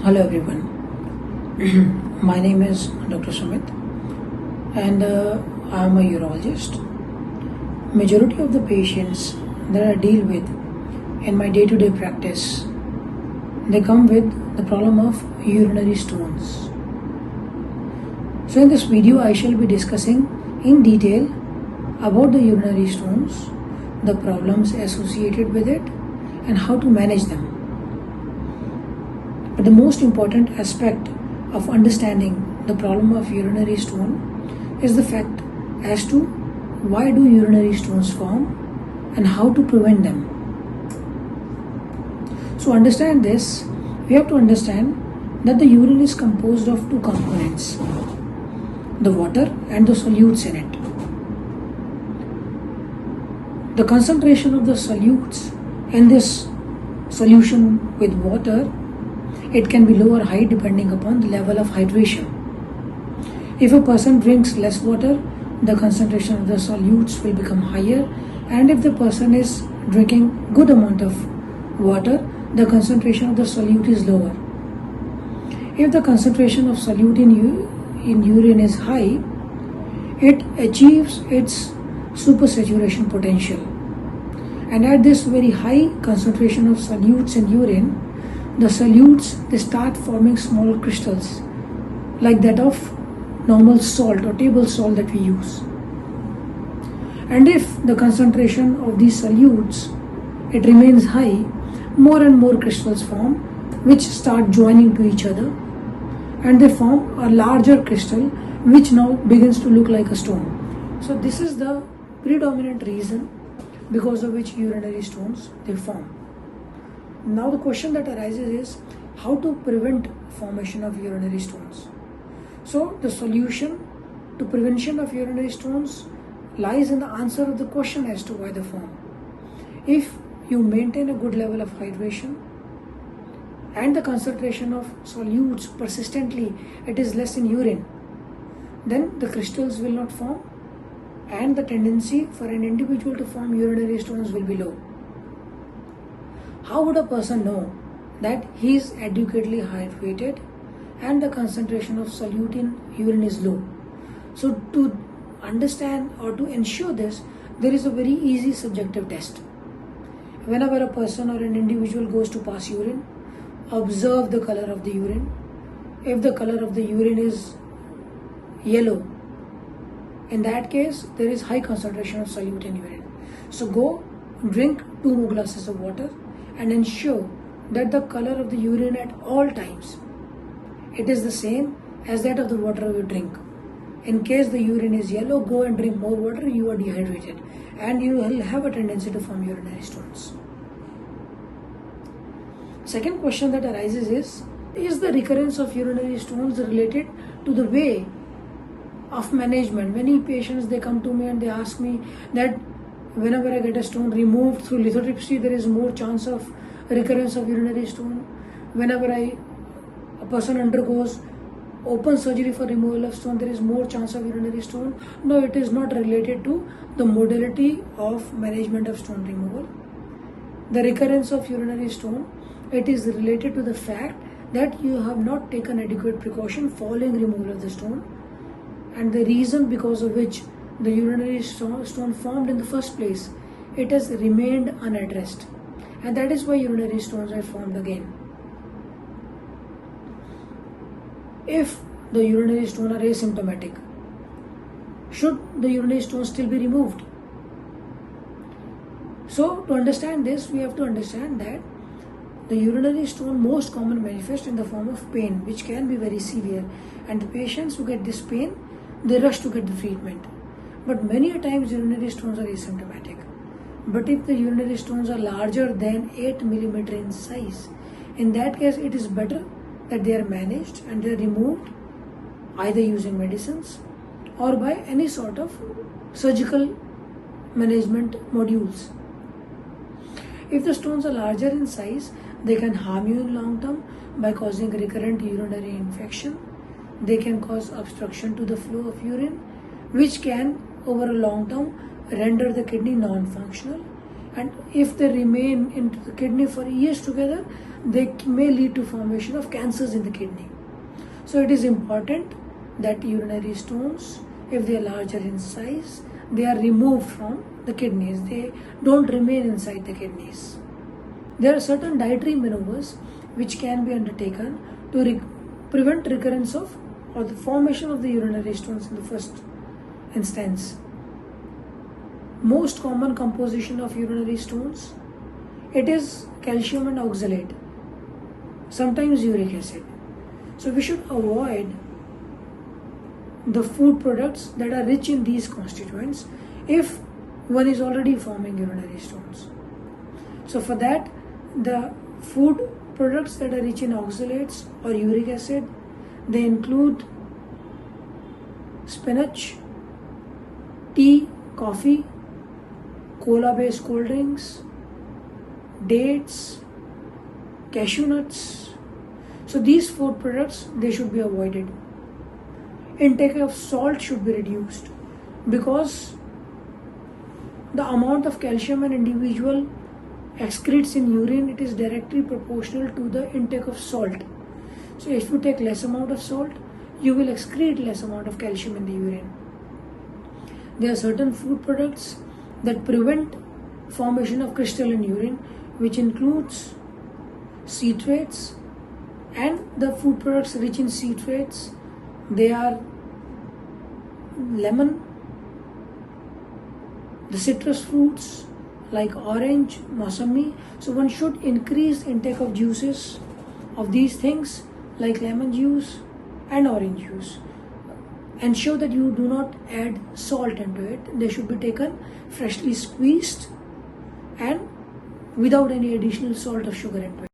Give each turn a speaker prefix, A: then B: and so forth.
A: Hello everyone. My name is Dr. Sumit and I am a urologist. Majority of the patients that I deal with in my day-to-day practice, they come with the problem of urinary stones. So in this video I shall be discussing in detail about the urinary stones, the problems associated with it and how to manage them. But the most important aspect of understanding the problem of urinary stone is the fact as to why do urinary stones form and how to prevent them. So understand this, we have to understand that the urine is composed of two components, the water and the solutes in it. The concentration of the solutes in this solution with water, it can be low or high depending upon the level of hydration. If a person drinks less water, the concentration of the solutes will become higher, and if the person is drinking good amount of water, the concentration of the solute is lower. If the concentration of solute in urine is high, it achieves its supersaturation potential, and at this very high concentration of solutes in urine, the solutes, they start forming small crystals like that of normal salt or table salt that we use. And if the concentration of these solutes, it remains high, more and more crystals form which start joining to each other, and they form a larger crystal which now begins to look like a stone. So this is the predominant reason because of which urinary stones they form. Now the question that arises is how to prevent formation of urinary stones. So the solution to prevention of urinary stones lies in the answer of the question as to why they form. If you maintain a good level of hydration and the concentration of solutes persistently it is less in urine, then the crystals will not form and the tendency for an individual to form urinary stones will be low. How would a person know that he is adequately hydrated and the concentration of solute in urine is low? So to understand or to ensure this, there is a very easy subjective test. Whenever a person or an individual goes to pass urine, observe the color of the urine. If the color of the urine is yellow, in that case there is high concentration of solute in urine. So go drink 2 more glasses of water and ensure that the color of the urine at all times it is the same as that of the water you drink. In case the urine is yellow, go and drink more water, you are dehydrated and you will have a tendency to form urinary stones. Second question that arises is the recurrence of urinary stones related to the way of management? Many patients, they come to me and they ask me that whenever I get a stone removed through lithotripsy, there is more chance of recurrence of urinary stone. Whenever a person undergoes open surgery for removal of stone, there is more chance of urinary stone. No, it is not related to the modality of management of stone removal. The recurrence of urinary stone, it is related to the fact that you have not taken adequate precaution following removal of the stone, and the reason because of which the urinary stone formed in the first place, it has remained unaddressed, and that is why urinary stones are formed again. If the urinary stones are asymptomatic, should the urinary stones still be removed? So to understand this, we have to understand that the urinary stone most common manifest in the form of pain, which can be very severe, and the patients who get this pain, they rush to get the treatment. But many a times urinary stones are asymptomatic. But if the urinary stones are larger than 8 mm in size, in that case it is better that they are managed and they are removed either using medicines or by any sort of surgical management modules. If the stones are larger in size, they can harm you in long term by causing recurrent urinary infection. They can cause obstruction to the flow of urine, which can over a long term render the kidney non-functional and if they remain into the kidney for years together, they may lead to formation of cancers in the kidney. So it is important that urinary stones, if they are larger in size, they are removed from the kidneys. They don't remain inside the kidneys. There are certain dietary maneuvers which can be undertaken to prevent recurrence of or the formation of the urinary stones in the first instance. Most common composition of urinary stones, it is calcium and oxalate, sometimes uric acid. So we should avoid the food products that are rich in these constituents if one is already forming urinary stones. So for that, the food products that are rich in oxalates or uric acid, they include spinach, tea, coffee, cola-based cold drinks, dates, cashew nuts. So these food products, they should be avoided. Intake of salt should be reduced because the amount of calcium an individual excretes in urine, it is directly proportional to the intake of salt. So if you take less amount of salt, you will excrete less amount of calcium in the urine. There are certain food products that prevent formation of crystalline urine, which includes citrates, and the food products rich in citrates, they are lemon, the citrus fruits like orange, mosambi. So one should increase intake of juices of these things like lemon juice and orange juice. Ensure that you do not add salt into it. They should be taken freshly squeezed and without any additional salt or sugar into it.